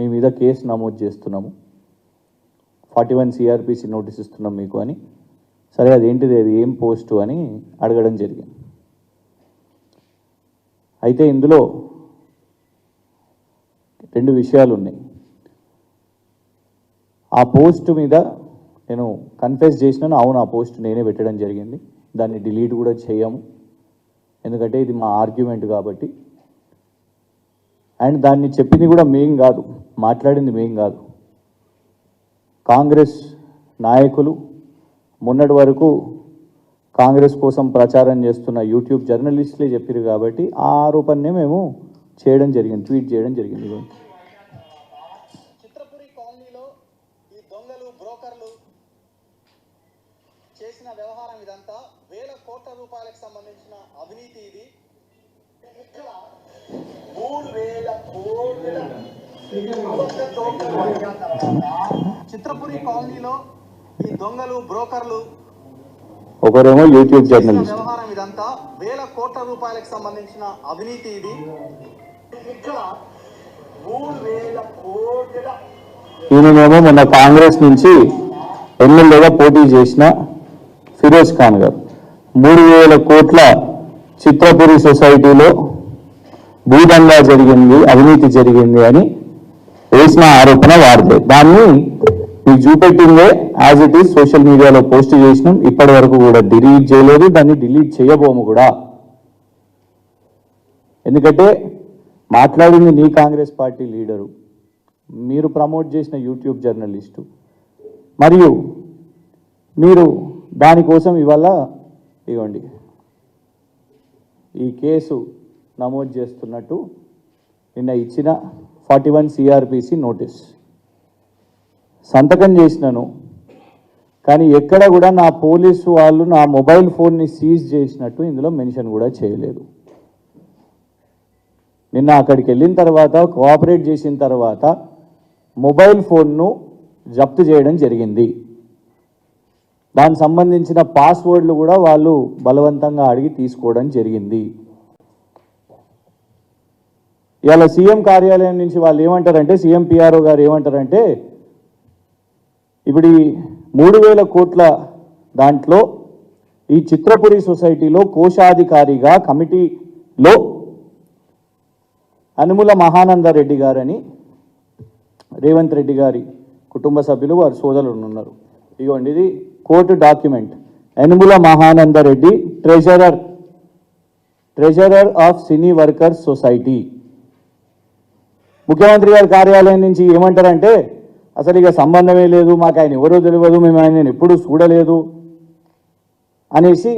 మీ మీద కేసు నమోదు చేస్తున్నాము, 41 CRPC నోటీస్ ఇస్తున్నాం మీకు అని. సరే అదేంటిది, అది ఏం పోస్టు అని అడగడం జరిగింది. అయితే ఇందులో 2 విషయాలు ఉన్నాయి. ఆ పోస్టు మీద నేను కన్ఫెస్ చేసినాను, అవును ఆ పోస్ట్ నేనే పెట్టడం జరిగింది, దాన్ని డిలీట్ కూడా చేయము, ఎందుకంటే ఇది మా ఆర్గ్యుమెంట్ కాబట్టి. అండ్ దాన్ని చెప్పింది కూడా మేం కాదు, మాట్లాడింది మేం కాదు, కాంగ్రెస్ నాయకులు, మొన్నటి వరకు కాంగ్రెస్ కోసం ప్రచారం చేస్తున్న యూట్యూబ్ జర్నలిస్టులే చెప్పారు కాబట్టి ఆ ఆరోపణనే మేము చేయడం జరిగింది, ట్వీట్ చేయడం జరిగింది. చిత్రపురి కాలనీలో ఈ దొంగలు బ్రోకర్లు చేసిన వ్యవహారం ఇదంతా వేల కోట్ల రూపాయలకు సంబంధించిన అవినీతి. ఇది ఇక్కడ 3000 కోట్ల చిత్రపురి కాలనీలో ఈ దొంగలు బ్రోకర్లు ఒకరేమో యూట్యూబ్ జర్నలిస్ట్, వ్యవహారం ఇదంతా వేల కోట్ల రూపాయలకు సంబంధించిన అవినీతి. ఇది ఇక్కడ 3000 కోట్ల ఈయనేమో మొన్న కాంగ్రెస్ నుంచి ఎమ్మెల్యేగా పోటీ చేసిన ఫిరోజ్ ఖాన్ గారు 3000 కోట్ల చిత్రపురి సొసైటీలో భూదందా జరిగింది, అవినీతి జరిగింది అని వేసిన ఆరోపణ వారిదే. దాన్ని మీకు చూపెట్టిందే యాజ్ ఇట్ ఈస్ సోషల్ మీడియాలో పోస్ట్ చేసినాం, ఇప్పటి వరకు కూడా డిలీట్ చేయలేదు, దాన్ని డిలీట్ చేయబోము కూడా. ఎందుకంటే మాట్లాడింది నీ కాంగ్రెస్ పార్టీ లీడరు, మీరు ప్రమోట్ చేసిన యూట్యూబ్ జర్నలిస్టు, మరియు మీరు దానికోసం ఇవాళ ఇవ్వండి ఈ కేసు నమోదు చేస్తున్నట్టు నిన్న ఇచ్చిన 41 CRPC నోటీస్ సంతకం చేసినాను. కానీ ఎక్కడ కూడా నా పోలీసు వాళ్ళు నా మొబైల్ ఫోన్ని సీజ్ చేసినట్టు ఇందులో మెన్షన్ కూడా చేయలేదు. నిన్న అక్కడికి వెళ్ళిన తర్వాత కోఆపరేట్ చేసిన తర్వాత మొబైల్ ఫోన్ను జప్తు చేయడం జరిగింది. దానికి సంబంధించిన పాస్వర్డ్లు కూడా వాళ్ళు బలవంతంగా అడిగి తీసుకోవడం జరిగింది. ఇవాళ సీఎం కార్యాలయం నుంచి వాళ్ళు ఏమంటారంటే, సీఎం PRO గారు ఏమంటారంటే, ఇప్పుడు ఈ 3000 కోట్ల దాంట్లో ఈ చిత్రపురి సొసైటీలో కోశాధికారిగా కమిటీలో అనుముల మహానందరెడ్డి గారని రేవంత్ రెడ్డి గారి కుటుంబ సభ్యులు వారి సోదరులు ఉన్నారు. ఇదిగోండి ఇది court document. Anumula Mahanandareddy treasurer of cine workers society. ముఖ్యమంత్రి గారి కార్యాలయం నుంచి ఏమంటారంటే, అసలు ఇక సంబంధమే లేదు, మాకు ఆయన ఎవరో తెలియదు, మేము ఆయన ఎప్పుడూ చూడలేదు అనేసి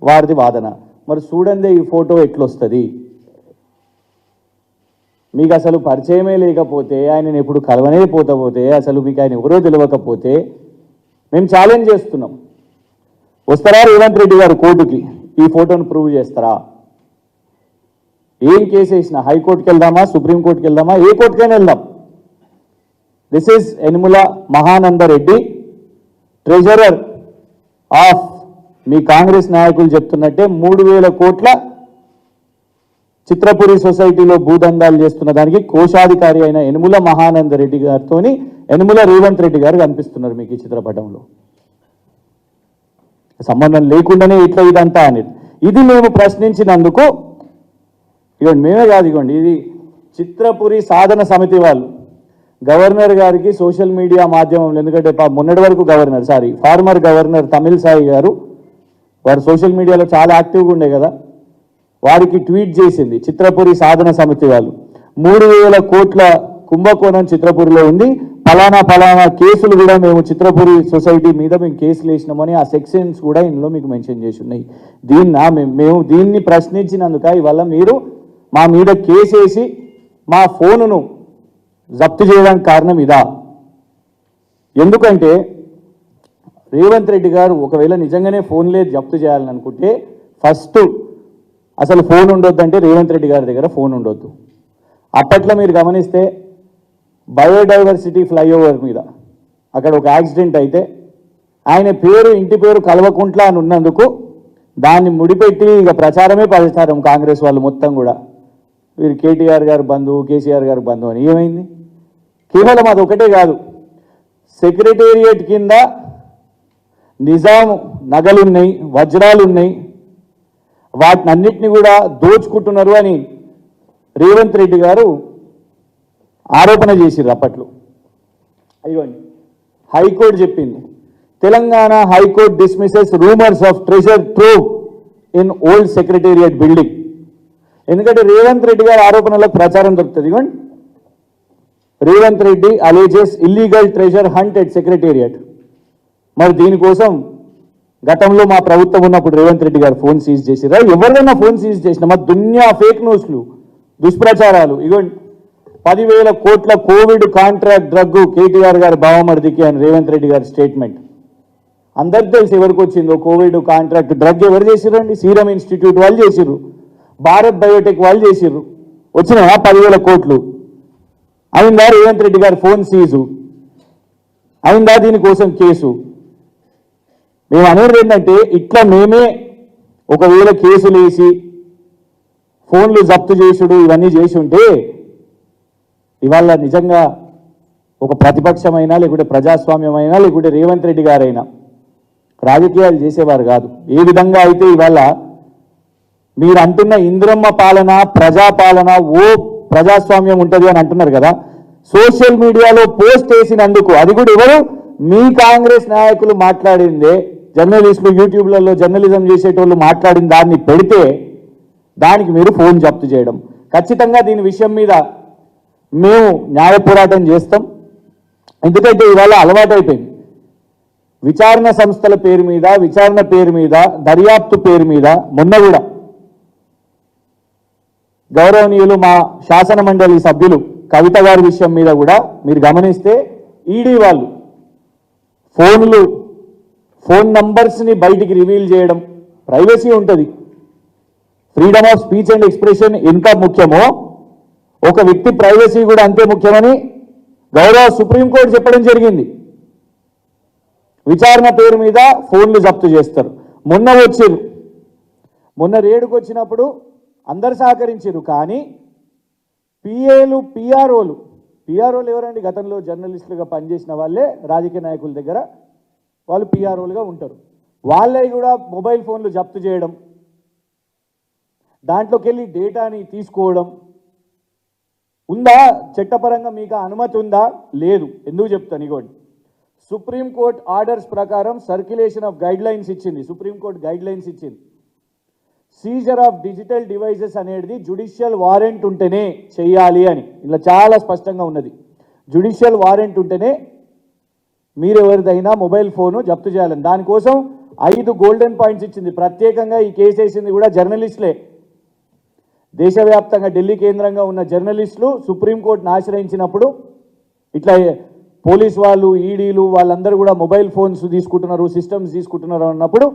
వారిది వాదన. మరి చూడందే ఈ ఫోటో ఎట్లొస్తుంది? మీకు అసలు పరిచయమే లేకపోతే, ఆయనను ఎప్పుడు కలవనే పోతే, అసలు మీకు ఆయన ఎవరో తెలియకపోతే మేము ఛాలెంజ్ చేస్తున్నాం, వస్తారా రేవంత్ రెడ్డి గారు కోర్టుకి ఈ ఫోటోను ప్రూవ్ చేస్తారా? ఏం కేసు వేసినా హైకోర్టుకి వెళ్దామా, సుప్రీంకోర్టుకి వెళ్దామా, ఏ కోర్టుకైనా వెళ్దాం. This is Yanumala Mahananda Reddy, treasurer of, మీ కాంగ్రెస్ నాయకులు చెప్తున్నట్టే 3000 కోట్ల చిత్రపురి సొసైటీలో భూదందాలు చేస్తున్న దానికి కోశాధికారి అయిన యనుమల మహానందరెడ్డి గారితో యనుమల రేవంత్ రెడ్డి గారు కనిపిస్తున్నారు మీకు ఈ చిత్రపటంలో. సంబంధం లేకుండానే ఇట్లా ఇదంతా అనేది ఇది మేము ప్రశ్నించినందుకు, ఇవ్వండి మేమే కాదు, ఇవ్వండి ఇది చిత్రపురి సాధన సమితి వాళ్ళు గవర్నర్ గారికి సోషల్ మీడియా మాధ్యమంలో, ఎందుకంటే మొన్నటి వరకు ఫార్మర్ గవర్నర్ తమిళసాయి గారు వారు సోషల్ మీడియాలో చాలా యాక్టివ్గా ఉండే కదా, వారికి ట్వీట్ చేసింది చిత్రపురి సాధన సమితి వాళ్ళు, 3000 కోట్ల కుంభకోణం చిత్రపురిలో ఉంది, ఫలానా కేసులు కూడా మేము చిత్రపురి సొసైటీ మీద మేము కేసులు వేసినామని ఆ సెక్షన్స్ కూడా ఇందులో మీకు మెన్షన్ చేసి ఉన్నాయి. మేము దీన్ని ప్రశ్నించినందుక ఇవాళ మీరు మా మీద కేసు వేసి మా ఫోనును జప్తు చేయడానికి కారణం ఇదా? ఎందుకంటే రేవంత్ రెడ్డి గారు ఒకవేళ నిజంగానే ఫోన్లే జప్తు చేయాలని అనుకుంటే ఫస్ట్ అసలు ఫోన్ ఉండొద్దంటే రేవంత్ రెడ్డి గారి దగ్గర ఫోన్ ఉండొద్దు. అప్పట్లో మీరు గమనిస్తే బయోడైవర్సిటీ ఫ్లైఓవర్ మీద అక్కడ ఒక యాక్సిడెంట్ అయితే ఆయన పేరు ఇంటి పేరు కల్వకుంట్ల అని ఉన్నందుకు దాన్ని ముడిపెట్టి ఇక ప్రచారమే ప్రచారం కాంగ్రెస్ వాళ్ళు మొత్తం కూడా, వీరు కేటీఆర్ గారు బంధువు, కేసీఆర్ గారు బంధువు అని. ఏమైంది? కేవలం అది ఒకటే కాదు, సెక్రటేరియట్ కింద నిజాం నగలున్నాయి, వజ్రాలున్నాయి, వాటిని అన్నిటిని కూడా దోచుకుంటున్నారు అని రేవంత్ రెడ్డి గారు ఆరోపణ చేసిర్రు అప్పట్లో. అయ్యోండి, హైకోర్టు చెప్పింది, Telangana high court dismisses rumours of treasure trove in old secretariat building. ఎందుకంటే రేవంత్ రెడ్డి గారి ఆరోపణలకు ప్రచారం దొరుకుతుంది. ఇవ్వండి, Revanth Reddy alleges illegal treasure hunt at secretariat. మరి దీనికోసం గతంలో మా ప్రభుత్వం ఉన్నప్పుడు రేవంత్ రెడ్డి గారు ఫోన్ సీజ్ చేసిరా? ఎవరిదైనా ఫోన్ సీజ్ చేసిన మా దునియా ఫేక్ న్యూస్లు, దుష్ప్రచారాలు. ఇవ్వండి, 10,000 కోట్ల కోవిడ్ కాంట్రాక్ట్ డ్రగ్ కేటీఆర్ గారి బావమరిదికి అని రేవంత్ రెడ్డి గారి స్టేట్మెంట్. అందరికి తెలిసి ఎవరికి వచ్చిందో కోవిడ్ కాంట్రాక్ట్ డ్రగ్ ఎవరు చేసిరండి? సీరం ఇన్స్టిట్యూట్ వాళ్ళు చేసిర్రు, భారత్ బయోటెక్ వాళ్ళు చేసిర్రు. వచ్చినాయా 10,000 కోట్లు? అయిందా రేవంత్ రెడ్డి గారి ఫోన్ సీజు? అయిందా దీనికోసం కేసు? మేము అనేది ఏంటంటే, ఇట్లా మేమే ఒకవేళ కేసులు వేసి ఫోన్లు జప్తు చేసుడు ఇవన్నీ చేసి ఉంటే ఇవాళ నిజంగా ఒక ప్రతిపక్షమైనా లేకుంటే ప్రజాస్వామ్యమైనా లేకుంటే రేవంత్ రెడ్డి గారైనా రాజకీయాలు చేసేవారు కాదు. ఏ విధంగా అయితే ఇవాళ మీరు అంటున్న ఇంద్రమ్మ పాలన, ప్రజాపాలన, ఓ ప్రజాస్వామ్యం ఉంటుంది అని అంటున్నారు కదా, సోషల్ మీడియాలో పోస్ట్ వేసినందుకు, అది కూడా ఎవరు? మీ కాంగ్రెస్ నాయకులు మాట్లాడిందే, జర్నలిస్టులు యూట్యూబ్లలో జర్నలిజం చేసేటోళ్ళు మాట్లాడిన దాన్ని పెడితే దానికి మీరు ఫోన్ జప్తు చేయడం. ఖచ్చితంగా దీని విషయం మీద మేము న్యాయ పోరాటం చేస్తాం. ఎందుకంటే ఇవాళ అలవాటైపోయింది విచారణ సంస్థల పేరు మీద, విచారణ పేరు మీద, దర్యాప్తు పేరు మీద. మొన్న కూడా గౌరవనీయులు మా శాసన మండలి సభ్యులు కవిత గారి విషయం మీద కూడా మీరు గమనిస్తే ఈడీ వాళ్ళు ఫోన్ నంబర్స్ని బయటికి రివీల్ చేయడం, ప్రైవసీ ఉంటుంది, freedom of speech and expression ఎంత ముఖ్యమో ఒక వ్యక్తి ప్రైవసీ కూడా అంతే ముఖ్యమని గౌరవ సుప్రీంకోర్టు చెప్పడం జరిగింది. విచారణ పేరు మీద ఫోన్లు జప్తు చేస్తారు. మొన్న రేడుకు వచ్చినప్పుడు అందరు సహకరించారు, కానీ పిఆర్ఓలు ఎవరండి? గతంలో జర్నలిస్టులుగా పనిచేసిన వాళ్ళే రాజకీయ నాయకుల దగ్గర వాళ్ళు పిఆర్ఓలుగా ఉంటారు. వాళ్ళే కూడా మొబైల్ ఫోన్లు జప్తు చేయడం, దాంట్లోకి వెళ్ళి డేటాని తీసుకోవడం ఉందా? చట్టపరంగా మీకు అనుమతి ఉందా? లేదు. ఎందుకు చెప్తాను, ఇగోండి, సుప్రీంకోర్టు ఆర్డర్స్ ప్రకారం సర్క్యులేషన్ ఆఫ్ గైడ్ లైన్స్ ఇచ్చింది. సుప్రీంకోర్టు గైడ్ లైన్స్ ఇచ్చింది. సీజర్ ఆఫ్ డిజిటల్ డివైజెస్ అనేది జ్యుడిషియల్ వారెంట్ ఉంటేనే చేయాలి అని ఇలా చాలా స్పష్టంగా ఉన్నది. జ్యుడిషియల్ వారెంట్ ఉంటేనే మీరు ఎవరిదైనా మొబైల్ ఫోను జప్తు చేయాలని. దానికోసం 5 గోల్డెన్ పాయింట్స్ ఇచ్చింది. ప్రత్యేకంగా ఈ కేసు వేసింది కూడా జర్నలిస్టులే. దేశవ్యాప్తంగా ఢిల్లీ కేంద్రంగా ఉన్న జర్నలిస్టులు సుప్రీంకోర్టును ఆశ్రయించినప్పుడు ఇట్లా పోలీస్ వాళ్ళు, ఈడీలు వాళ్ళందరూ కూడా మొబైల్ ఫోన్స్ తీసుకుంటున్నారు, సిస్టమ్స్ తీసుకుంటున్నారు అన్నప్పుడు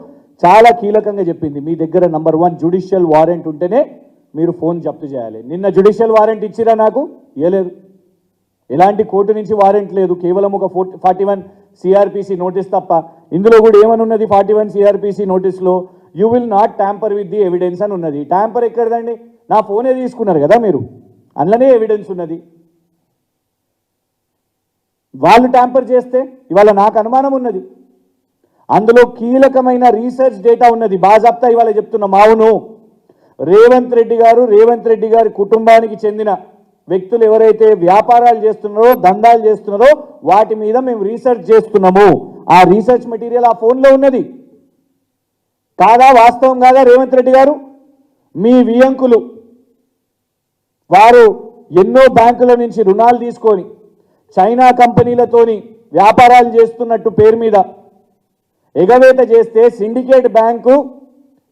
చాలా కీలకంగా చెప్పింది, మీ దగ్గర నంబర్ 1 జ్యుడిషియల్ వారెంట్ ఉంటేనే మీరు ఫోన్ జప్తు చేయాలి. నిన్న జ్యుడిషియల్ వారెంట్ ఇచ్చిరా? నాకు ఇవ్వలేదు. ఎలాంటి కోర్టు నుంచి వారెంట్ లేదు, కేవలం ఒక 41 సిఆర్పిసి నోటీస్ తప్ప. ఇందులో కూడా ఏమనున్నది 41 సిఆర్పిసి నోటీస్లో? You will not tamper with the evidence అని ఉన్నది. ట్యాంపర్ ఎక్కడదండి? నా ఫోనే తీసుకున్నారు కదా మీరు, అందులోనే ఎవిడెన్స్ ఉన్నది. వాళ్ళు ట్యాంపర్ చేస్తే ఇవాళ నాకు అనుమానం ఉన్నది. అందులో కీలకమైన రీసెర్చ్ డేటా ఉన్నది. బాజాప్తా ఇవాళ చెప్తున్నాం. అవును, రేవంత్ రెడ్డి గారి కుటుంబానికి చెందిన వ్యక్తులు ఎవరైతే వ్యాపారాలు చేస్తున్నారో, దందాలు చేస్తున్నారో వాటి మీద మేము రీసెర్చ్ చేస్తున్నాము. ఆ రీసెర్చ్ మెటీరియల్ ఆ ఫోన్లో ఉన్నది. కాదా? వాస్తవం కాదా? రేవంత్ రెడ్డి గారు మీ వియంకులు వారు ఎన్నో బ్యాంకుల నుంచి రుణాలు తీసుకొని చైనా కంపెనీలతోని వ్యాపారాలు చేస్తున్నట్టు పేరు మీద ఎగవేత చేస్తే సిండికేట్ బ్యాంకు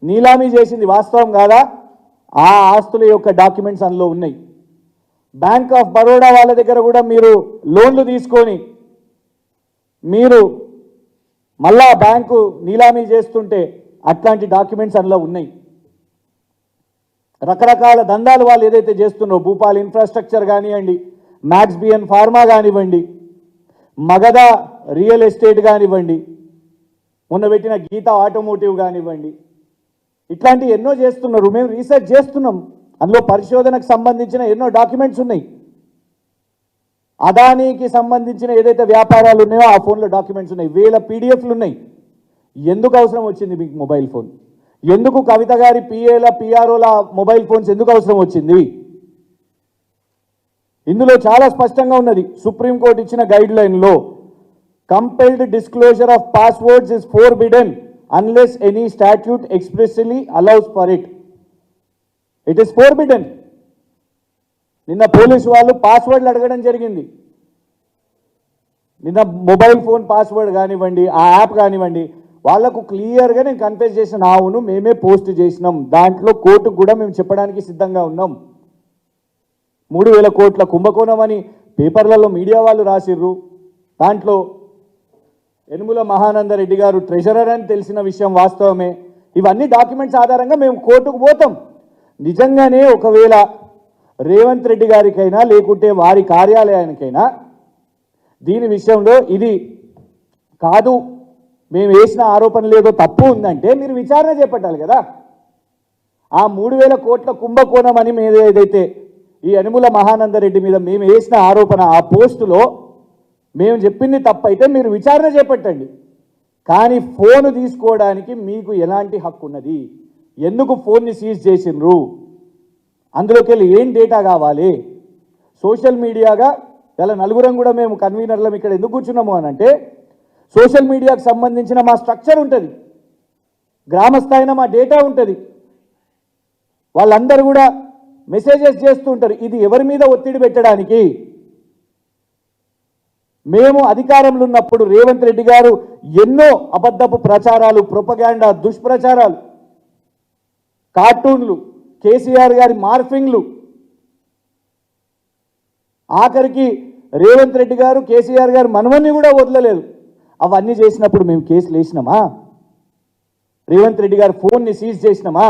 నీలామీ చేసింది. వాస్తవం కాదా? ఆ ఆస్తుల యొక్క డాక్యుమెంట్స్ అందులో ఉన్నాయి. బ్యాంక్ ఆఫ్ బరోడా వాళ్ళ దగ్గర కూడా మీరు లోన్లు తీసుకొని మీరు మళ్ళా బ్యాంకు నీలామీ చేస్తుంటే అట్లాంటి డాక్యుమెంట్స్ అందులో ఉన్నాయి. రకరకాల దందాలు వాళ్ళు ఏదైతే చేస్తున్నారో, భూపాల్ ఇన్ఫ్రాస్ట్రక్చర్ కానివ్వండి, మ్యాక్స్ బిఎన్ ఫార్మా కానివ్వండి, మగధ రియల్ ఎస్టేట్ కానివ్వండి, మొన్న పెట్టిన గీతా ఆటోమోటివ్ కానివ్వండి, ఇట్లాంటి ఎన్నో చేస్తున్నారు. మేము రీసెర్చ్ చేస్తున్నాం. అందులో పరిశోధనకు సంబంధించిన ఎన్నో డాక్యుమెంట్స్ ఉన్నాయి. అదానీకి సంబంధించిన ఏదైతే వ్యాపారాలు ఉన్నాయో ఆ ఫోన్లో డాక్యుమెంట్స్ ఉన్నాయి, వేల పీడిఎఫ్లు ఉన్నాయి. ఎందుకు అవసరం వచ్చింది మీకు మొబైల్ ఫోన్? ఎందుకు కవిత గారి పిఏల పిఆర్ఓల మొబైల్ ఫోన్స్ ఎందుకు అవసరం వచ్చింది? ఇందులో చాలా స్పష్టంగా ఉన్నది. సుప్రీంకోర్టు ఇచ్చిన గైడ్ లైన్లో compelled disclosure of passwords is forbidden unless any statute expressly allows for it. It is forbidden. నిన్న పోలీసు వాళ్ళు పాస్వర్డ్లు అడగడం జరిగింది. నిన్న మొబైల్ ఫోన్ పాస్వర్డ్ కానివ్వండి, ఆ యాప్ కానివ్వండి, వాళ్లకు క్లియర్గా నేను కన్ఫెస్ చేసిన, అవును మేమే పోస్ట్ చేసినాం, దాంట్లో కోర్టుకు కూడా మేము చెప్పడానికి సిద్ధంగా ఉన్నాం. 3,000 కోట్ల కుంభకోణం అని పేపర్లలో మీడియా వాళ్ళు రాసిర్రు. దాంట్లో యనుమల మహానందరెడ్డి గారు ట్రెజరర్ అని తెలిసిన విషయం వాస్తవమే. ఇవన్నీ డాక్యుమెంట్స్ ఆధారంగా మేము కోర్టుకు పోతాం. నిజంగానే ఒకవేళ రేవంత్ రెడ్డి గారికైనా లేకుంటే వారి కార్యాలయానికైనా దీని విషయంలో ఇది కాదు, మేము వేసిన ఆరోపణలు ఏదో తప్పు ఉందంటే మీరు విచారణ చేపట్టాలి కదా. ఆ 3,000 కోట్ల కుంభకోణం అని మీద ఏదైతే ఈ యనుమల మహానందరెడ్డి మీద మేము వేసిన ఆరోపణ, ఆ పోస్టులో మేము చెప్పింది తప్పైతే మీరు విచారణ చేపట్టండి. కానీ ఫోన్ తీసుకోవడానికి మీకు ఎలాంటి హక్కు ఉన్నది? ఎందుకు ఫోన్ని సీజ్ చేసిండ్రు? అందులోకి వెళ్ళి ఏం డేటా కావాలి? సోషల్ మీడియాగా ఇలా నలుగురం కూడా మేము కన్వీనర్లం ఇక్కడ ఎందుకు కూర్చున్నాము అని అంటే, సోషల్ మీడియాకు సంబంధించిన మా స్ట్రక్చర్ ఉంటుంది, గ్రామ స్థాయిన మా డేటా ఉంటుంది. వాళ్ళందరూ కూడా మెసేజెస్ చేస్తూ ఉంటారు. ఇది ఎవరి మీద ఒత్తిడి పెట్టడానికి? మేము అధికారంలో ఉన్నప్పుడు రేవంత్ రెడ్డి గారు ఎన్నో అబద్ధపు ప్రచారాలు, ప్రొపగాండా, దుష్ప్రచారాలు, కార్టూన్లు, కేసీఆర్ గారి మార్ఫింగ్లు, ఆఖరికి రేవంత్ రెడ్డి గారు కేసీఆర్ గారు మనవన్ని కూడా వదలలేదు. అవన్నీ చేసినప్పుడు మేము కేసులు వేసినామా? రేవంత్ రెడ్డి గారు ఫోన్ని సీజ్ చేసినామా?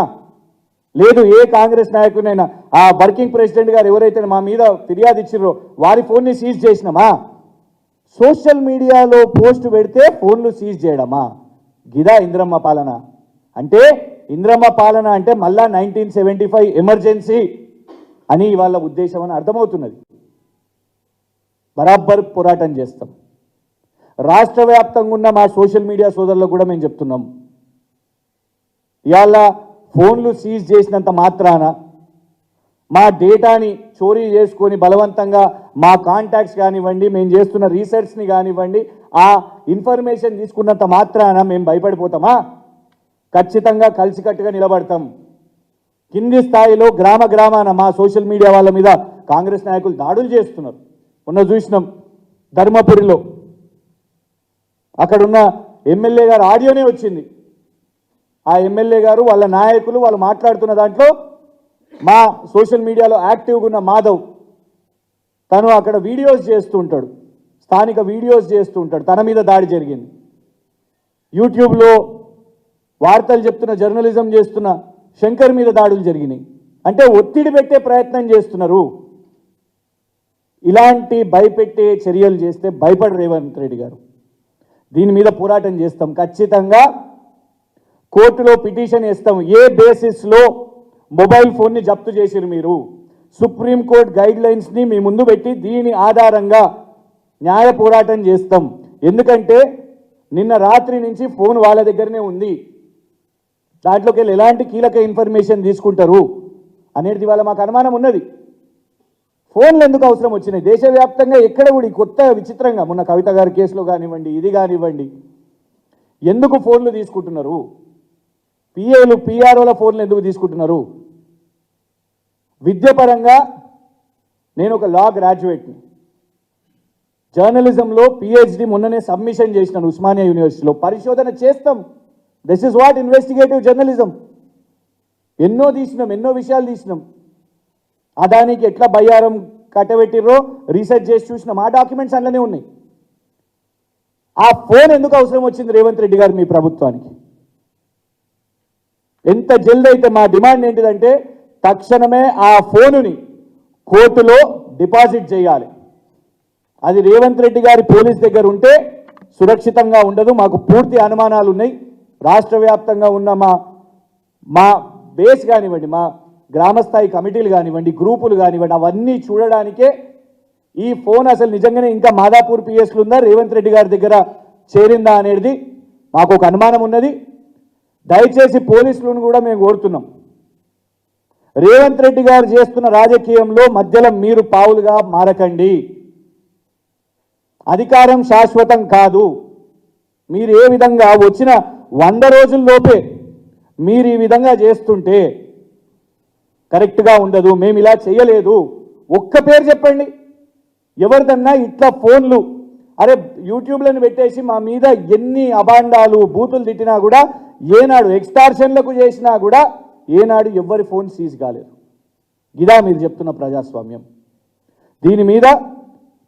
లేదు. ఏ కాంగ్రెస్ నాయకునైనా ఆ వర్కింగ్ ప్రెసిడెంట్ గారు ఎవరైతే మా మీద ఫిర్యాదు ఇచ్చిర్రో వారి ఫోన్ని సీజ్ చేసినామా? సోషల్ మీడియాలో పోస్ట్ పెడితే ఫోన్లు సీజ్ చేయడమా? గిదా ఇంద్రమ్మ పాలన అంటే? ఇంద్రమ్మ పాలన అంటే మళ్ళా 1975 ఎమర్జెన్సీ అని వాళ్ళ ఉద్దేశం అని అర్థమవుతున్నది. బరాబర్ పోరాటం చేస్తాం. రాష్ట్ర వ్యాప్తంగా ఉన్న మా సోషల్ మీడియా సోదరులకు కూడా మేము చెప్తున్నాం, ఇవాళ ఫోన్లు సీజ్ చేసినంత మాత్రాన మా డేటాని చోరీ చేసుకొని బలవంతంగా మా కాంటాక్ట్స్ కానివ్వండి, మేము చేస్తున్న రీసెర్చ్ని కానివ్వండి, ఆ ఇన్ఫర్మేషన్ తీసుకున్నంత మాత్రాన మేము భయపడిపోతామా? ఖచ్చితంగా కలిసికట్టుగా నిలబడతాం. కింది స్థాయిలో గ్రామ గ్రామాన మా సోషల్ మీడియా వాళ్ళ మీద కాంగ్రెస్ నాయకులు దాడులు చేస్తున్నారు. మొన్న చూసినాం ధర్మపురిలో, అక్కడున్న ఎమ్మెల్యే గారు ఆడియోనే వచ్చింది. ఆ ఎమ్మెల్యే గారు వాళ్ళ నాయకులు వాళ్ళు మాట్లాడుతున్న దాంట్లో మా సోషల్ మీడియాలో యాక్టివ్గా ఉన్న మాధవ్ తను అక్కడ వీడియోస్ చేస్తూ ఉంటాడు, స్థానిక వీడియోస్ చేస్తూ ఉంటాడు. తన మీద దాడి జరిగింది. యూట్యూబ్లో వార్తలు చెప్తున్న, జర్నలిజం చేస్తున్న శంకర్ మీద దాడులు జరిగినాయి. అంటే ఒత్తిడి పెట్టే ప్రయత్నం చేస్తున్నారు. ఇలాంటి భయపెట్టే చర్యలు చేస్తే భయపడ రేవంత్ రెడ్డి గారు. దీని మీద పోరాటం చేస్తాం. ఖచ్చితంగా కోర్టులో పిటిషన్ వేస్తాం. ఏ బేసిస్లో మొబైల్ ఫోన్ని జప్తు చేసిరు మీరు? సుప్రీంకోర్టు గైడ్ లైన్స్ని మీ ముందు పెట్టి దీని ఆధారంగా న్యాయ పోరాటం చేస్తాం. ఎందుకంటే నిన్న రాత్రి నుంచి ఫోన్ వాళ్ళ దగ్గరనే ఉంది. దాంట్లోకి వెళ్ళి ఎలాంటి కీలక ఇన్ఫర్మేషన్ తీసుకుంటారు అనేది వాళ్ళ మాకు అనుమానం ఉన్నది. ఫోన్లు ఎందుకు అవసరం వచ్చినాయి? దేశవ్యాప్తంగా ఎక్కడ కూడా కొత్త విచిత్రంగా మొన్న కవిత గారి కేసులో కానివ్వండి, ఇది కానివ్వండి, ఎందుకు ఫోన్లు తీసుకుంటున్నారు? పిఏలు పిఆర్ఓల ఫోన్లు ఎందుకు తీసుకుంటున్నారు? విద్యపరంగా నేను ఒక లా గ్రాడ్యుయేట్ని, జర్నలిజంలో పిహెచ్డి మొన్ననే సబ్మిషన్ చేసినాను ఉస్మానియా యూనివర్సిటీలో. పరిశోధన చేస్తాం. This is what investigative journalism. ఎన్నో తీసినాం, ఎన్నో విషయాలు తీసినాం. అదానికి ఎట్లా బయ్యారం కట్టబెట్టిర్రో రీసెర్చ్ చేసి చూసినాం. ఆ డాక్యుమెంట్స్ అందులోనే ఉన్నాయి. ఆ ఫోన్ ఎందుకు అవసరం వచ్చింది రేవంత్ రెడ్డి గారు మీ ప్రభుత్వానికి? ఎంత జల్ది అయితే మా డిమాండ్ ఏంటిదంటే తక్షణమే ఆ ఫోనుని కోర్టులో డిపాజిట్ చేయాలి. అది రేవంత్ రెడ్డి గారి పోలీస్ దగ్గర ఉంటే సురక్షితంగా ఉండదు. మాకు పూర్తి అనుమానాలు ఉన్నాయి. రాష్ట్ర వ్యాప్తంగా ఉన్న మా బేస్ కానివ్వండి, మా గ్రామస్థాయి కమిటీలు కానివ్వండి, గ్రూపులు కానివ్వండి, అవన్నీ చూడడానికే ఈ ఫోన్ అసలు నిజంగానే ఇంకా మాదాపూర్ పిఎస్లు ఉందా, రేవంత్ రెడ్డి గారి దగ్గర చేరిందా అనేది మాకు ఒక అనుమానం ఉన్నది. దయచేసి పోలీసులను కూడా మేము కోరుతున్నాం, రేవంత్ రెడ్డి గారు చేస్తున్న రాజకీయంలో మధ్యలో మీరు పావులుగా మారకండి. అధికారం శాశ్వతం కాదు. మీరు ఏ విధంగా వచ్చిన 100 రోజుల్లోపే మీరు ఈ విధంగా చేస్తుంటే కరెక్ట్గా ఉండదు. మేము ఇలా చేయలేదు. ఒక్క పేరు చెప్పండి ఎవరిదన్నా ఇట్లా ఫోన్లు. అరే యూట్యూబ్లను పెట్టేసి మా మీద ఎన్ని అబాండాలు బూతులు తిట్టినా కూడా, ఏనాడు ఎక్స్టార్షన్లకు చేసినా కూడా ఏనాడు ఎవ్వరి ఫోన్ సీజ్ కాలేదు. ఇదా మీరు చెప్తున్న ప్రజాస్వామ్యం? దీని మీద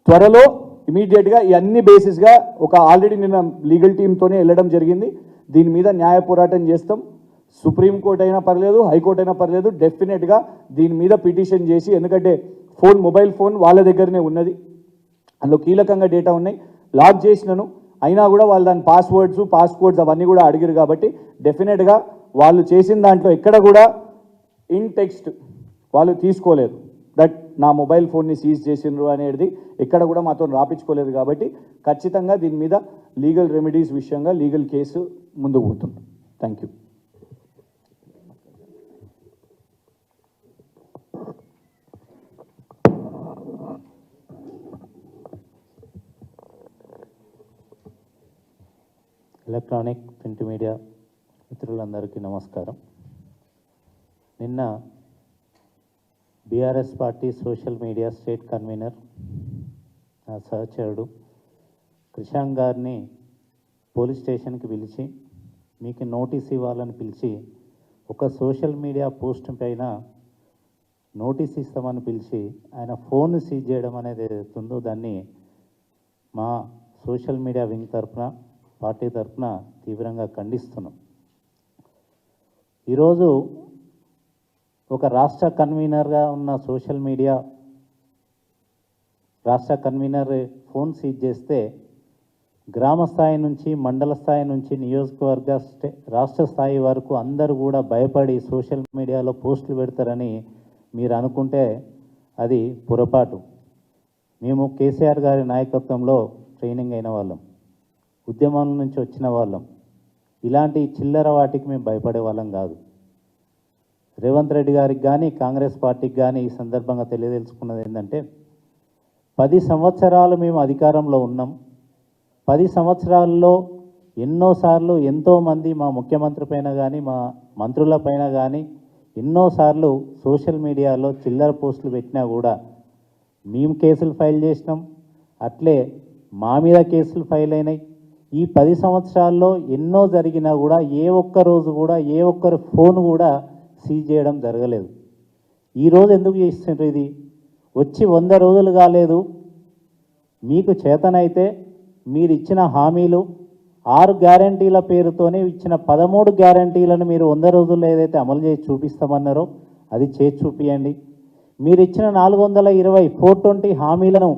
త్వరలో ఇమీడియట్గా ఈ అన్ని బేసిస్గా ఒక ఆల్రెడీ నిన్న లీగల్ టీంతోనే వెళ్ళడం జరిగింది. దీని మీద న్యాయ పోరాటం చేస్తాం. సుప్రీంకోర్టు అయినా పర్లేదు, హైకోర్టు అయినా పర్లేదు, డెఫినెట్గా దీని మీద పిటిషన్ చేసి, ఎందుకంటే మొబైల్ ఫోన్ వాళ్ళ దగ్గరనే ఉన్నది, అందులో కీలకంగా డేటా ఉన్నాయి, లాక్ చేసినాను. అయినా కూడా వాళ్ళు దాని పాస్కోడ్స్ అవన్నీ కూడా అడిగారు. కాబట్టి డెఫినెట్గా వాళ్ళు చేసిన దాంట్లో ఎక్కడ కూడా ఇన్ టెక్స్ట్ వాళ్ళు తీసుకోలేదు దట్ నా మొబైల్ ఫోన్ని సీజ్ చేసిండ్రు అనేది ఎక్కడ కూడా మాతో రాపించుకోలేదు. కాబట్టి ఖచ్చితంగా దీని మీద లీగల్ రెమెడీస్ విషయంగా లీగల్ కేసు ముందుకు పోతుంది. Thank you. Electronic print media మిత్రులందరికీ నమస్కారం. నిన్న BRS party social media state convener నా సహచరుడు కృషాంక్ గారిని పోలీస్ స్టేషన్కి పిలిచి మీకు నోటీస్ ఇవ్వాలని పిలిచి, ఒక సోషల్ మీడియా పోస్ట్ పైన నోటీస్ ఇస్తామని పిలిచి ఆయన ఫోన్ సీజ్ చేయడం అనేది ఏదైతుందో దాన్ని మా సోషల్ మీడియా వింగ్ తరఫున, పార్టీ తరఫున తీవ్రంగా ఖండిస్తున్నాం. ఈరోజు ఒక రాష్ట్ర కన్వీనర్గా ఉన్న సోషల్ మీడియా రాష్ట్ర కన్వీనర్ ఫోన్ సీజ్ చేస్తే గ్రామ స్థాయి నుంచి, మండల స్థాయి నుంచి, నియోజకవర్గ రాష్ట్ర స్థాయి వరకు అందరూ కూడా భయపడి సోషల్ మీడియాలో పోస్టులు పెడతారని మీరు అనుకుంటే అది పొరపాటు. మేము కేసీఆర్ గారి నాయకత్వంలో ట్రైనింగ్ అయిన వాళ్ళం, ఉద్యమాల నుంచి వచ్చిన వాళ్ళం. ఇలాంటి చిల్లర వాటికి మేము భయపడే వాళ్ళం కాదు. రేవంత్ రెడ్డి గారికి కానీ, కాంగ్రెస్ పార్టీకి కానీ ఈ సందర్భంగా తెలియదలుచుకున్నది ఏంటంటే, 10 సంవత్సరాలు మేము అధికారంలో ఉన్నాం. 10 సంవత్సరాల్లో ఎన్నోసార్లు ఎంతోమంది మా ముఖ్యమంత్రి పైన కానీ, మా మంత్రుల పైన కానీ ఎన్నోసార్లు సోషల్ మీడియాలో చిల్లర పోస్టులు పెట్టినా కూడా మేము కేసులు ఫైల్ చేసినాం. అట్లే మా మీద కేసులు ఫైల్ అయినాయి. ఈ 10 సంవత్సరాల్లో ఎన్నో జరిగినా కూడా ఏ ఒక్క రోజు కూడా ఏ ఒక్కరి ఫోన్ కూడా సీజ్ చేయడం జరగలేదు. ఈరోజు ఎందుకు చేస్తున్నారు? ఇది వచ్చి 100 రోజులు కాలేదు. మీకు చేతనైతే మీరు ఇచ్చిన హామీలు 6 గ్యారంటీల పేరుతోనే ఇచ్చిన 13 గ్యారంటీలను మీరు 100 రోజుల్లో ఏదైతే అమలు చేసి చూపిస్తామన్నారో అది చేసి చూపియండి. మీరు ఇచ్చిన 420 420 హామీలను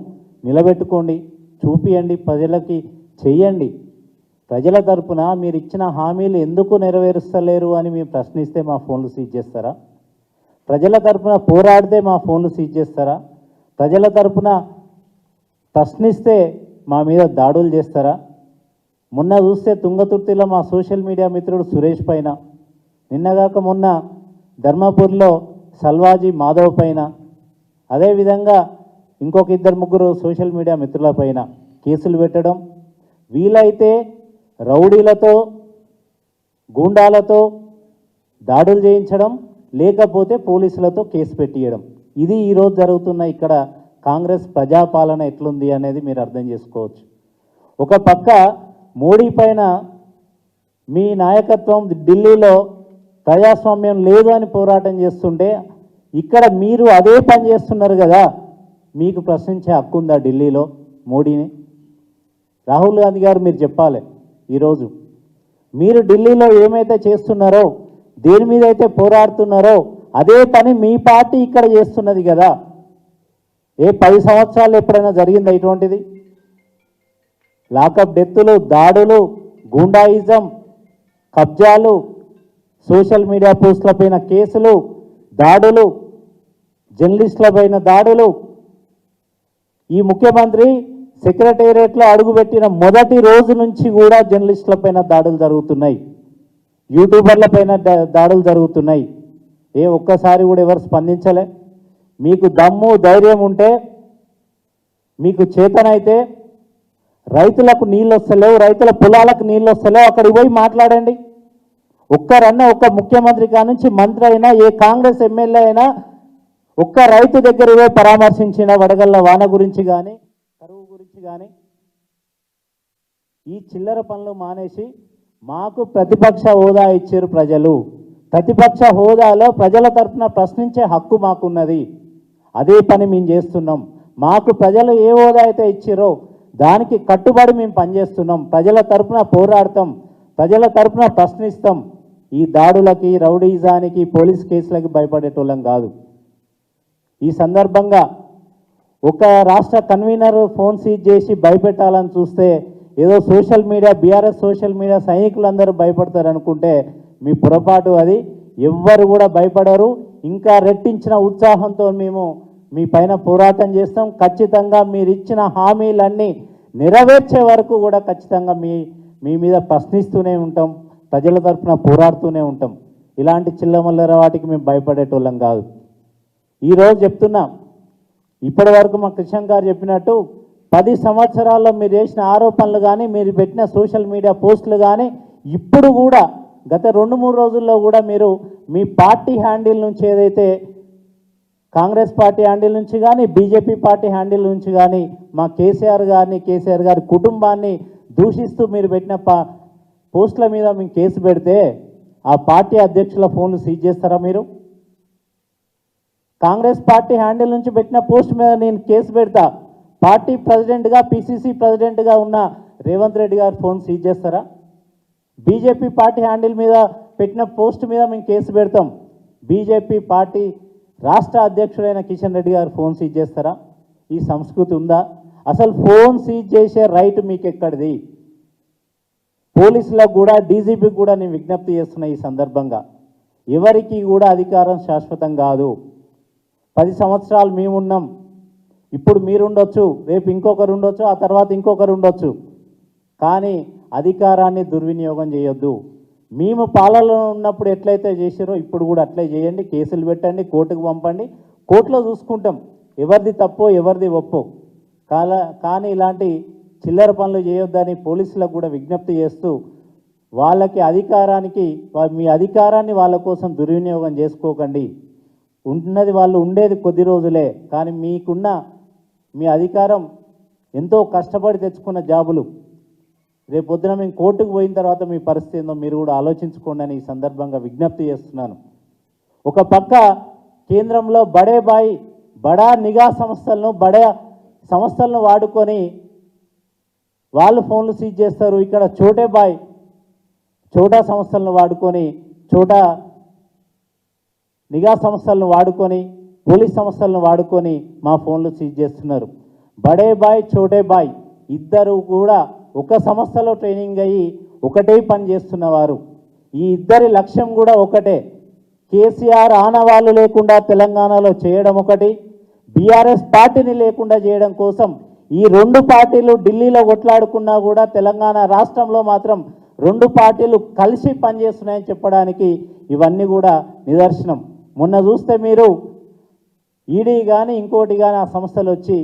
నిలబెట్టుకోండి, చూపియండి, ప్రజలకి చెయ్యండి. ప్రజల తరపున మీరు ఇచ్చిన హామీలు ఎందుకు నెరవేరుస్తలేరు అని మేము ప్రశ్నిస్తే మా ఫోన్లు సీజ్ చేస్తారా? ప్రజల తరపున పోరాడితే మా ఫోన్లు సీజ్ చేస్తారా? ప్రజల తరపున ప్రశ్నిస్తే మా మీద దాడులు చేస్తారా? మొన్న చూస్తే తుంగతుర్తిలో మా సోషల్ మీడియా మిత్రుడు సురేష్ పైన, నిన్నగాక మొన్న ధర్మపూర్లో సల్వాజీ మాధవ్ పైన, అదేవిధంగా ఇంకొక 2-3 సోషల్ మీడియా మిత్రుల పైన కేసులు పెట్టడం, వీలైతే రౌడీలతో, గూండాలతో దాడులు చేయించడం, లేకపోతే పోలీసులతో కేసు పెట్టియడం. ఇది ఈరోజు జరుగుతున్న ఇక్కడ కాంగ్రెస్ ప్రజాపాలన ఎట్లుంది అనేది మీరు అర్థం చేసుకోవచ్చు. ఒక పక్క మోడీ పైన మీ నాయకత్వం ఢిల్లీలో ప్రజాస్వామ్యం లేదు అని పోరాటం చేస్తుంటే, ఇక్కడ మీరు అదే పని చేస్తున్నారు కదా, మీకు ప్రశ్నించే హక్కు ఉందా ఢిల్లీలో మోడీని? రాహుల్ గాంధీ గారు మీరు చెప్పాలి. ఈరోజు మీరు ఢిల్లీలో ఏమైతే చేస్తున్నారో, దేని మీద అయితే పోరాడుతున్నారో అదే పని మీ పార్టీ ఇక్కడ చేస్తున్నది కదా. ఏ 10 సంవత్సరాలు ఎప్పుడైనా జరిగిందా ఇటువంటిది? లాకప్ డెత్తులు, దాడులు, గూండాయిజం, కబ్జాలు, సోషల్ మీడియా పోస్టులపైన కేసులు, దాడులు, జర్నలిస్టులపైన దాడులు, ఈ ముఖ్యమంత్రి సెక్రటేరియట్లో అడుగుపెట్టిన మొదటి రోజు నుంచి కూడా జర్నలిస్టుల పైన దాడులు జరుగుతున్నాయి, యూట్యూబర్ల పైన దాడులు జరుగుతున్నాయి. ఒక్కసారి కూడా ఎవరు స్పందించలే. మీకు దమ్ము ధైర్యం ఉంటే, మీకు చేతనైతే రైతులకు నీళ్ళు వస్తలేవు, రైతుల పొలాలకు నీళ్ళు వస్తలేవు, అక్కడికి పోయి మాట్లాడండి. ఒక్కరన్నా ఒక్క ముఖ్యమంత్రి కానుంచి మంత్రి అయినా ఏ కాంగ్రెస్ ఎమ్మెల్యే అయినా ఒక్క రైతు దగ్గర పోయి పరామర్శించిన వడగళ్ళ వాన గురించి కానీ కరువు గురించి కానీ. ఈ చిల్లర పనులు మానేసి మాకు ప్రతిపక్ష హోదా ఇచ్చారు ప్రజలు, ప్రతిపక్ష హోదాలో ప్రజల తరఫున ప్రశ్నించే హక్కు మాకున్నది, అదే పని మేము చేస్తున్నాం. మాకు ప్రజలు ఏ హోదా అయితే ఇచ్చారో దానికి కట్టుబడి మేము పనిచేస్తున్నాం, ప్రజల తరఫున పోరాడతాం, ప్రజల తరఫున ప్రశ్నిస్తాం. ఈ దాడులకి, రౌడీజానికి, పోలీస్ కేసులకి భయపడేటోళ్ళం కాదు. ఈ సందర్భంగా ఒక రాష్ట్ర కన్వీనర్ ఫోన్ సీజ్ చేసి భయపెట్టాలని చూస్తే ఏదో social media, BRS social media సైనికులందరూ భయపడతారు అనుకుంటే మీ పొరపాటు అది. ఎవ్వరు కూడా భయపడరు. ఇంకా రెట్టించిన ఉత్సాహంతో మేము మీ పైన పోరాటం చేస్తాం. ఖచ్చితంగా మీరు ఇచ్చిన హామీలన్నీ నెరవేర్చే వరకు కూడా ఖచ్చితంగా మీ మీద ప్రశ్నిస్తూనే ఉంటాం, ప్రజల తరఫున పోరాడుతూనే ఉంటాం. ఇలాంటి చిల్లమల్లర వాటికి మేము భయపడేటోళ్ళం కాదు. ఈరోజు చెప్తున్నా, ఇప్పటి వరకు మా కృష్ణ గారు చెప్పినట్టు 10 సంవత్సరాల్లో మీరు చేసిన ఆరోపణలు కానీ, మీరు పెట్టిన సోషల్ మీడియా పోస్టులు కానీ, ఇప్పుడు కూడా గత 2-3 రోజుల్లో కూడా మీరు మీ పార్టీ హ్యాండిల్ నుంచి ఏదైతే కాంగ్రెస్ పార్టీ హ్యాండిల్ నుంచి కానీ, బీజేపీ పార్టీ హ్యాండిల్ నుంచి కానీ మా కేసీఆర్ గారి కుటుంబాన్ని దూషిస్తూ మీరు పెట్టిన పోస్టుల మీద మేము కేసు పెడితే ఆ పార్టీ అధ్యక్షుల ఫోన్లు సీజ్ చేస్తారా మీరు? కాంగ్రెస్ పార్టీ హ్యాండిల్ నుంచి పెట్టిన పోస్ట్ మీద నేను కేసు పెడతా, పార్టీ ప్రెసిడెంట్గా, పిసిసి ప్రెసిడెంట్గా ఉన్న రేవంత్ రెడ్డి గారి ఫోన్ సీజ్ చేస్తారా? బీజేపీ పార్టీ హ్యాండిల్ మీద పెట్టిన పోస్ట్ మీద మేము కేసు పెడతాం, బీజేపీ పార్టీ రాష్ట్ర అధ్యక్షుడైన కిషన్ రెడ్డి గారు ఫోన్ సీజ్ చేస్తారా? ఈ సంస్కృతి ఉందా? అసలు ఫోన్ సీజ్ చేసే రైట్ మీకు ఎక్కడిది? పోలీసులకు కూడా, డీజీపీకి కూడా నేను విజ్ఞప్తి చేస్తున్నా ఈ సందర్భంగా, ఎవరికి కూడా అధికారం శాశ్వతం కాదు. 10 సంవత్సరాలు మేమున్నాం, ఇప్పుడు మీరుండొచ్చు, రేపు ఇంకొకరు ఉండొచ్చు, ఆ తర్వాత ఇంకొకరు ఉండొచ్చు, కానీ అధికారాన్ని దుర్వినియోగం చేయొద్దు. మేము పాలనలో ఉన్నప్పుడు ఎట్లయితే చేసారో ఇప్పుడు కూడా అట్లే చేయండి, కేసులు పెట్టండి, కోర్టుకు పంపండి, కోర్టులో చూసుకుంటాం ఎవరిది తప్పో ఎవరిది ఒప్పో. కానీ ఇలాంటి చిల్లర పనులు చేయొద్దని పోలీసులకు కూడా విజ్ఞప్తి చేస్తూ, వాళ్ళకి మీ అధికారాన్ని వాళ్ళ కోసం దుర్వినియోగం చేసుకోకండి. ఉన్నది వాళ్ళు ఉండేది కొద్ది రోజులే, కానీ మీ అధికారం ఎంతో కష్టపడి తెచ్చుకున్న జాబులు. రేపు పొద్దున మేము కోర్టుకు పోయిన తర్వాత మీ పరిస్థితి ఏందో మీరు కూడా ఆలోచించుకోండి అని ఈ సందర్భంగా విజ్ఞప్తి చేస్తున్నాను. ఒక పక్క కేంద్రంలో బడా నిఘా సంస్థలను వాడుకొని వాళ్ళు ఫోన్లు సీజ్ చేస్తారు. ఇక్కడ చోటా సంస్థలను వాడుకొని, నిఘా సంస్థలను వాడుకొని, పోలీస్ సంస్థలను వాడుకొని మా ఫోన్లు సీజ్ చేస్తున్నారు. చోటే బాయ్ ఇద్దరు కూడా ఒక సంస్థలో ట్రైనింగ్ అయ్యి ఒకటే పని చేస్తున్నవారు. ఈ ఇద్దరి లక్ష్యం కూడా ఒకటే, కేసీఆర్ ఆనవాళ్ళు లేకుండా తెలంగాణలో చేయడం ఒకటి, బీఆర్ఎస్ పార్టీని లేకుండా చేయడం కోసం. ఈ 2 పార్టీలు ఢిల్లీలో కొట్లాడుకున్నా కూడా తెలంగాణ రాష్ట్రంలో మాత్రం 2 పార్టీలు కలిసి పనిచేస్తున్నాయని చెప్పడానికి ఇవన్నీ కూడా నిదర్శనం. మొన్న చూస్తే మీరు ఈడీ కానీ ఇంకోటి కానీ ఆ సంస్థలు వచ్చి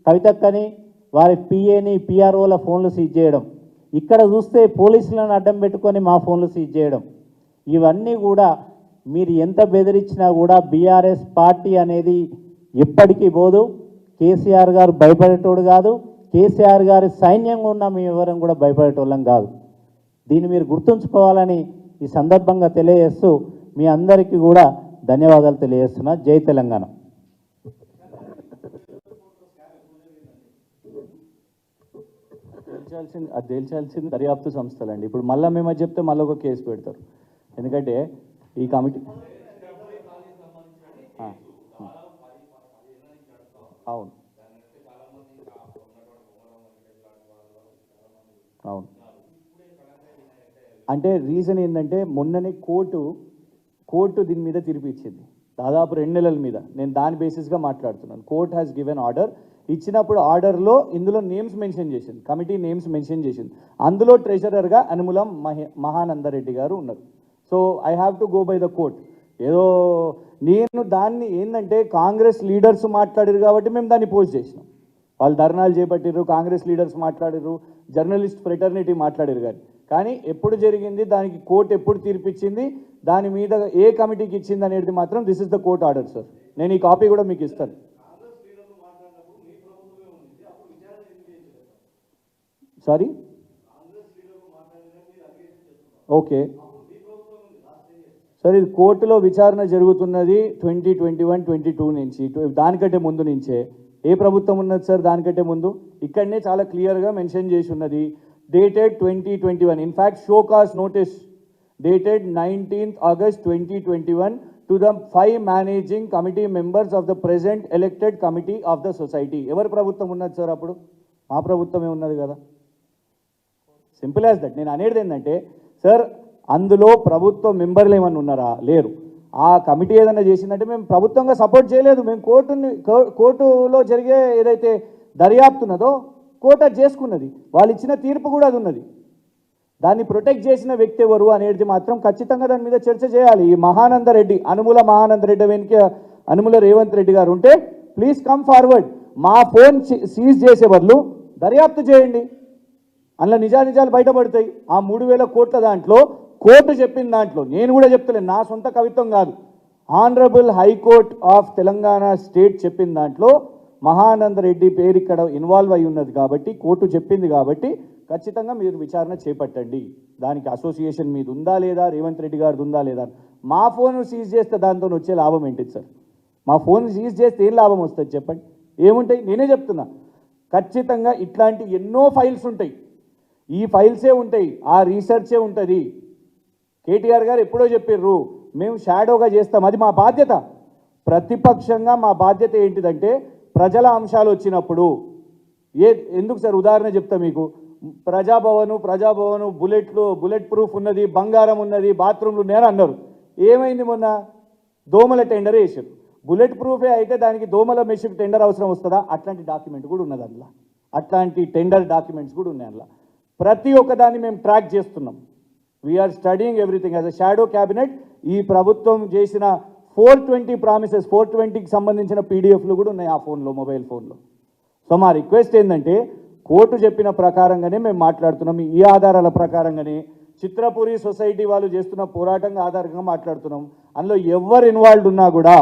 కవితక్కని, వారి పిఏని, పిఆర్ఓల ఫోన్లు సీజ్ చేయడం, ఇక్కడ చూస్తే పోలీసులను అడ్డం పెట్టుకొని మా ఫోన్లు సీజ్ చేయడం, ఇవన్నీ కూడా మీరు ఎంత బెదిరించినా కూడా బీఆర్ఎస్ పార్టీ అనేది ఎప్పటికీ పోదు. కేసీఆర్ గారు భయపడేటోడు కాదు, కేసీఆర్ గారి సైన్యంగా ఉన్న మీ ఎవరం కూడా భయపడేటోళ్ళం కాదు. దీన్ని మీరు గుర్తుంచుకోవాలని ఈ సందర్భంగా తెలియజేస్తూ మీ అందరికీ కూడా ధన్యవాదాలు తెలియజేస్తున్నా. జై తెలంగాణ. తేల్చాల్సింది దర్యాప్తు సంస్థలండి. ఇప్పుడు మళ్ళీ మేము చెప్తే మళ్ళీ ఒక కేసు పెడతారు. ఎందుకంటే ఈ కమిటీ అవును అవును అంటే రీజన్ ఏంటంటే మొన్ననే కోర్టు దీని మీద తీర్పు ఇచ్చింది, దాదాపు 2 నెలల మీద. నేను దాని బేసిస్గా మాట్లాడుతున్నాను. కోర్ట్ హ్యాస్ గివెన్ ఆర్డర్ ఇచ్చినప్పుడు ఆర్డర్లో ఇందులో నేమ్స్ మెన్షన్ చేసింది, కమిటీ నేమ్స్ మెన్షన్ చేసింది. అందులో ట్రెజరర్గా అనుములం మహానందరెడ్డి గారు ఉన్నారు. So I have to go by the court. ఏదో నేను దాన్ని ఏంటంటే కాంగ్రెస్ లీడర్స్ మాట్లాడారు కాబట్టి మేము దాన్ని పోస్ట్ చేసినాం. వాళ్ళు ధర్నాలు చేపట్టారు, కాంగ్రెస్ లీడర్స్ మాట్లాడారు, జర్నలిస్ట్ ఫ్రెటర్నిటీ మాట్లాడారు. కానీ ఎప్పుడు జరిగింది, దానికి కోర్టు ఎప్పుడు తీర్పిచ్చింది, దాని మీద ఏ కమిటీకి ఇచ్చింది అనేది మాత్రం this is the court order sir. నేను ఈ కాపీ కూడా మీకు ఇస్తాను. సారీ, ఓకే సార్, ఇది కోర్టులో విచారణ జరుగుతున్నది 2021-22 నుంచి, దానికంటే ముందు నుంచే. ఏ ప్రభుత్వం ఉన్నది సార్ దానికంటే ముందు? ఇక్కడనే చాలా క్లియర్గా మెన్షన్ చేసి ఉన్నది, dated 2021. In fact show cause notice dated 19th August 2021 to the 5 managing committee members of the present elected committee of the society. ఎవరి ప్రభుత్వం ఉన్నది సార్ అప్పుడు? మా ప్రభుత్వమే ఉన్నది కదా. Simple as that. నేను అనేది ఏంటంటే సార్, అందులో ప్రభుత్వ మెంబర్లు ఏమన్నా ఉన్నారా? లేరు. ఆ కమిటీ ఏదైనా చేసిందంటే మేము ప్రభుత్వంగా సపోర్ట్ చేయలేదు. మేము కోర్టులో జరిగే ఏదైతే దర్యాప్తు ఉన్నదో కోర్టు అది చేసుకున్నది. వాళ్ళు ఇచ్చిన తీర్పు కూడా అది ఉన్నది. దాన్ని ప్రొటెక్ట్ చేసిన వ్యక్తి ఎవరు అనేది మాత్రం ఖచ్చితంగా దాని మీద చర్చ చేయాలి. ఈ మహానందరెడ్డి, అనుముల మహానందరెడ్డి వెనుక అనుముల రేవంత్ రెడ్డి గారు ఉంటే ప్లీజ్ కమ్ ఫార్వర్డ్. మా ఫోన్ సీజ్ చేసే బదులు దర్యాప్తు చేయండి, అందులో నిజానిజాలు బయటపడతాయి. ఆ 3,000 కోట్ల దాంట్లో కోర్టు చెప్పిన దాంట్లో, నేను కూడా చెప్తలేను, నా సొంత కవిత్వం కాదు, honourable high court of Telangana state చెప్పిన దాంట్లో మహానందరెడ్డి పేరు ఇక్కడ ఇన్వాల్వ్ అయి ఉన్నది కాబట్టి, కోర్టు చెప్పింది కాబట్టి ఖచ్చితంగా మీరు విచారణ చేపట్టండి. దానికి అసోసియేషన్ మీద ఉందా లేదా, రేవంత్ రెడ్డి గారిది ఉందా లేదా. మా ఫోన్ సీజ్ చేస్తే దాంతో వచ్చే లాభం ఏంటి సార్? మా ఫోన్ సీజ్ చేస్తే ఏం లాభం వస్తుంది చెప్పండి? ఏముంటాయి? నేనే చెప్తున్నా, ఖచ్చితంగా ఇట్లాంటి ఎన్నో ఫైల్స్ ఉంటాయి. ఈ ఫైల్సే ఉంటాయి, ఆ రీసెర్చే ఉంటుంది. కేటీఆర్ గారు ఎప్పుడో చెప్పారు, మేము షాడోగా చేస్తాం, అది మా బాధ్యత. ప్రతిపక్షంగా మా బాధ్యత ఏంటిదంటే ప్రజల అంశాలు వచ్చినప్పుడు ఎందుకు సార్, ఉదాహరణ చెప్తా మీకు. ప్రజాభవను బుల్లెట్ ప్రూఫ్ ఉన్నది, బంగారం ఉన్నది, బాత్రూమ్లు ఉన్నాయని అన్నారు. ఏమైంది? మొన్న దోమల టెండర్ వేసారు. బుల్లెట్ ప్రూఫే అయితే దానికి దోమల మెషిన్ టెండర్ అవసరం వస్తుందా? అట్లాంటి డాక్యుమెంట్ కూడా ఉన్నది అందులో, అట్లాంటి టెండర్ డాక్యుమెంట్స్ కూడా ఉన్నాయి అందులో. ప్రతి ఒక్కదాన్ని మేము ట్రాక్ చేస్తున్నాం. We're studying everything as a shadow cabinet. ఈ ప్రభుత్వం చేసిన 420 ప్రామిసెస్, 420కి సంబంధించిన పీడిఎఫ్లు కూడా ఉన్నాయి ఆ ఫోన్లో, మొబైల్ ఫోన్లో. సో మా రిక్వెస్ట్ ఏంటంటే కోర్టు చెప్పిన ప్రకారంగానే మేము మాట్లాడుతున్నాం. ఈ ఆధారాల ప్రకారంగానే చిత్రపురి సొసైటీ వాళ్ళు చేస్తున్న పోరాటంగా ఆధారంగా మాట్లాడుతున్నాం. అందులో ఎవరు ఇన్వాల్వ్డ్ ఉన్నా కూడా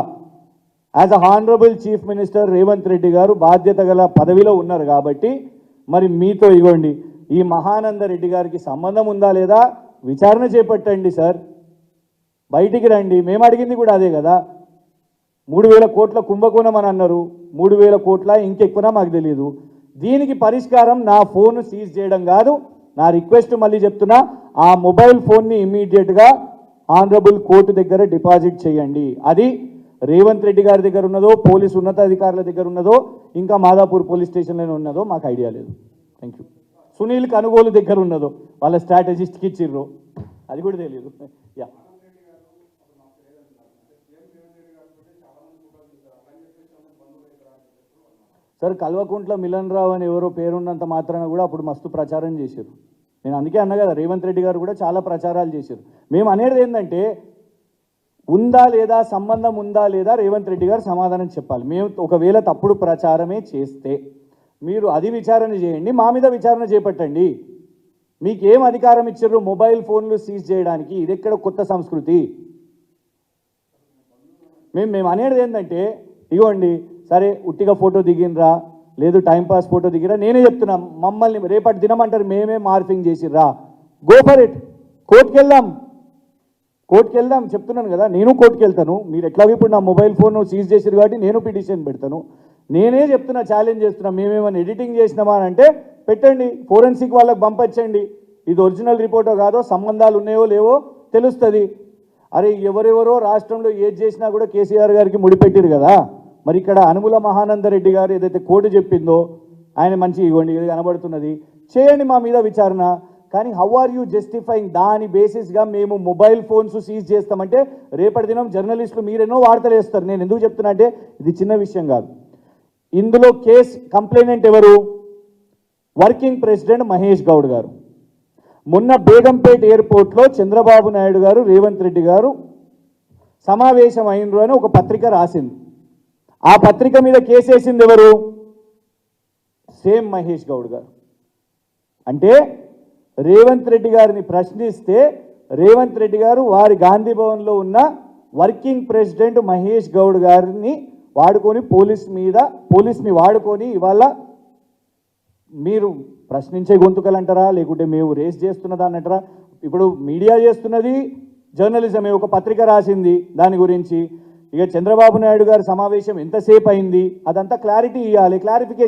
as a honourable chief minister Revanth Reddy గారు బాధ్యత గల పదవిలో ఉన్నారు కాబట్టి, మరి మీతో ఇవ్వండి, ఈ మహానందరెడ్డి గారికి సంబంధం ఉందా లేదా విచారణ చేపట్టండి సార్. బయటికి రండి. మేము అడిగింది కూడా అదే కదా. 3,000 కోట్ల కుంభకోణం అని అన్నారు. 3,000 కోట్ల ఇంకెక్కువనా మాకు తెలియదు. దీనికి పరిష్కారం నా ఫోన్ సీజ్ చేయడం కాదు. నా రిక్వెస్ట్ మళ్ళీ చెప్తున్నా, ఆ మొబైల్ ఫోన్ని ఇమ్మీడియట్గా ఆనరబుల్ కోర్టు దగ్గర డిపాజిట్ చేయండి. అది రేవంత్ రెడ్డి గారి దగ్గర ఉన్నదో, పోలీసు ఉన్నతాధికారుల దగ్గర ఉన్నదో, ఇంకా మాదాపూర్ పోలీస్ స్టేషన్లోనే ఉన్నదో మాకు ఐడియా లేదు. Thank you. సునీల్ కనుగోలు దగ్గర ఉన్నదో, వాళ్ళ స్ట్రాటజిస్ట్కి ఇచ్చిర్రు, అది కూడా తెలియదు. యా సార్, కల్వకుంట్ల మిలన్ రావు అని ఎవరో పేరున్నంత మాత్రాన కూడా అప్పుడు మస్తు ప్రచారం చేశారు. నేను అందుకే అన్నా కదా, రేవంత్ రెడ్డి గారు కూడా చాలా ప్రచారాలు చేశారు. మేము అనేది ఏంటంటే ఉందా లేదా, సంబంధం ఉందా లేదా, రేవంత్ రెడ్డి గారు సమాధానం చెప్పాలి. మేము ఒకవేళ తప్పుడు ప్రచారమే చేస్తే మీరు అది విచారణ చేయండి, మా మీద విచారణ చేపట్టండి. మీకేం అధికారం ఇచ్చారు మొబైల్ ఫోన్లు సీజ్ చేయడానికి? ఇది ఎక్కడ కొత్త సంస్కృతి? మేము అనేది ఏంటంటే, ఇగోండి సరే, ఉట్టిగా ఫోటో దిగినరా, లేదు టైంపాస్ ఫోటో దిగిరా, నేనే చెప్తున్నా, మమ్మల్ని రేపటి దినమంటారు మేమే మార్ఫింగ్ చేసిర్రా, గో ఫర్ ఇట్. కోర్టుకి వెళ్దాం చెప్తున్నాను కదా, నేను కోర్టుకి వెళ్తాను. మీరు ఎట్లాగో ఇప్పుడు నా మొబైల్ ఫోన్ సీజ్ చేసిరు కాబట్టి నేను పిటిషన్ పెడతాను. నేనే చెప్తున్నా, ఛాలెంజ్ చేస్తున్నా, మేమేమైనా ఎడిటింగ్ చేసినామా అని అంటే పెట్టండి, ఫోరెన్సిక్ వాళ్ళకి పంపించండి. ఇది ఒరిజినల్ రిపోర్టో కాదో, సంబంధాలు ఉన్నాయో లేవో తెలుస్తుంది. అరే ఎవరెవరో రాష్ట్రంలో ఏది చేసినా కూడా కేసీఆర్ గారికి ముడిపెట్టిరు కదా. మరి ఇక్కడ అనుముల మహానందరెడ్డి గారు ఏదైతే కోర్టు చెప్పిందో, ఆయన మంచి ఇవ్వండి, ఇది కనబడుతున్నది, చేయండి మా మీద విచారణ. కానీ హౌ ఆర్ యూ జస్టిఫైయింగ్? దాని బేసిస్గా మేము మొబైల్ ఫోన్స్ సీజ్ చేస్తామంటే రేపటి దినం జర్నలిస్టులు మీరెన్నో వార్తలు వేస్తారు. నేను ఎందుకు చెప్తున్నా అంటే ఇది చిన్న విషయం కాదు. ఇందులో కేసు కంప్లైనెంట్ ఎవరు? వర్కింగ్ ప్రెసిడెంట్ మహేష్ గౌడ్ గారు. మొన్న బేగంపేట్ ఎయిర్పోర్ట్లో చంద్రబాబు నాయుడు గారు, రేవంత్ రెడ్డి గారు సమావేశం అయినరు అని ఒక పత్రిక రాసింది. ఆ పత్రిక మీద కేసేసింది ఎవరు? సేమ్ మహేష్ గౌడ్ గారు. అంటే రేవంత్ రెడ్డి గారిని ప్రశ్నిస్తే రేవంత్ రెడ్డి గారు వారి గాంధీ భవన్లో ఉన్న వర్కింగ్ ప్రెసిడెంట్ మహేష్ గౌడ్ గారిని వాడుకొని పోలీస్ని వాడుకొని ఇవాళ మీరు ప్రశ్నించే గొంతుకలు అంటారా, లేకుంటే మేము రేస్ చేస్తున్నదాన్ని అంటారా? ఇప్పుడు మీడియా చేస్తున్నది జర్నలిజమే. ఒక పత్రిక రాసింది దాని గురించి. ఇక చంద్రబాబు నాయుడు గారి సమావేశం ఎంతసేపు అయింది, అదంతా క్లారిటీ ఇవ్వాలి, క్లారిఫికేషన్